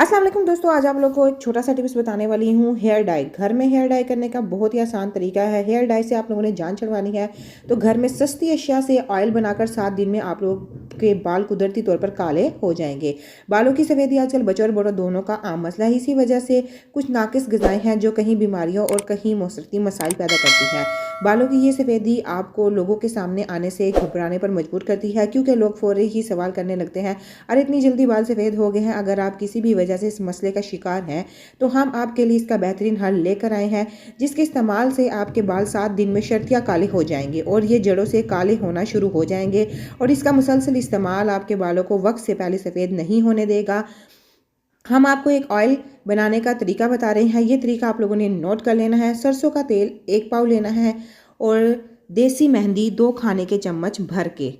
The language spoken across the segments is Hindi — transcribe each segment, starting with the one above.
अस्सलाम वालेकुम दोस्तों, आज आप लोगों को एक छोटा सा टिप्स बताने वाली हूँ। हेयर डाई घर में हेयर डाई करने का बहुत ही आसान तरीका है। हेयर डाई से आप लोगों ने जान छुड़वानी है तो घर में सस्ती अशिया से ऑयल बनाकर 7 दिन में आप लोग के बाल कुदरती तौर पर काले हो जाएंगे। बालों की सफ़ेदी आजकल बच्चों और बड़ों दोनों का आम मसला है। इसी वजह से कुछ नाकिस ग़िज़ाएँ हैं जो कहीं बीमारियों और कहीं मौसमी मसाइल पैदा करती हैं। बालों की ये सफ़ेदी आपको लोगों के सामने आने से घबराने पर मजबूर करती है, क्योंकि लोग फ़ौरी ही सवाल करने लगते हैं, अरे इतनी जल्दी बाल सफ़ेद हो गए हैं। अगर आप किसी भी वजह से इस मसले का शिकार हैं तो हम आपके लिए इसका बेहतरीन हल लेकर आए हैं, जिसके इस्तेमाल से आपके बाल 7 दिन में शर्तिया काले हो जाएंगे और ये जड़ों से काले होना शुरू हो जाएंगे। और इसका मुसलसल इस्तेमाल आपके बालों को वक्त से पहले सफ़ेद नहीं होने देगा। हम आपको एक ऑयल बनाने का तरीका बता रहे हैं। ये तरीका आप लोगों ने नोट कर लेना है। सरसों का तेल 1 पाव लेना है और देसी मेहंदी 2 खाने के चम्मच भर के,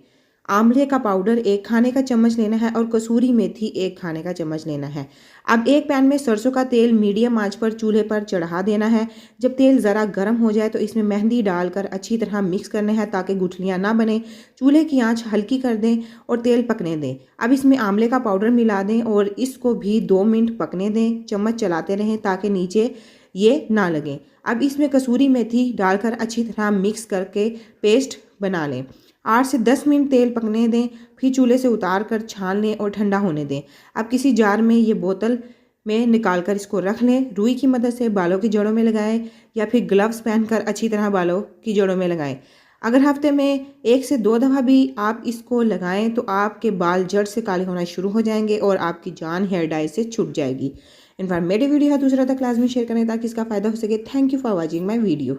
आंवले का पाउडर 1 खाने का चम्मच लेना है और कसूरी मेथी 1 खाने का चम्मच लेना है। अब एक पैन में सरसों का तेल मीडियम आंच पर चूल्हे पर चढ़ा देना है। जब तेल ज़रा गर्म हो जाए तो इसमें मेहंदी डालकर अच्छी तरह मिक्स करना है ताकि गुठलियाँ ना बने। चूल्हे की आंच हल्की कर दें और तेल पकने दें। अब इसमें आंवले का पाउडर मिला दें और इसको भी 2 मिनट पकने दें। चम्मच चलाते रहें ताकि नीचे ये ना लगे। अब इसमें कसूरी मेथी डालकर अच्छी तरह मिक्स करके पेस्ट बना लें। 8 से 10 मिनट तेल पकने दें, फिर चूल्हे से उतार कर छान लें और ठंडा होने दें। अब किसी जार में ये बोतल में निकाल कर इसको रख लें। रुई की मदद से बालों की जड़ों में लगाएं या फिर ग्लव्स पहनकर अच्छी तरह बालों की जड़ों में लगाएं। अगर हफ्ते में 1 से 2 दफ़ा भी आप इसको लगाएं तो आपके बाल जड़ से काले होना शुरू हो जाएंगे और आपकी जान हेयर डाई से छूट जाएगी। इन्फॉर्मेटिव वीडियो है, दूसरा तक लाजमी शेयर करें ताकि इसका फ़ायदा हो सके। Thank you for watching my video.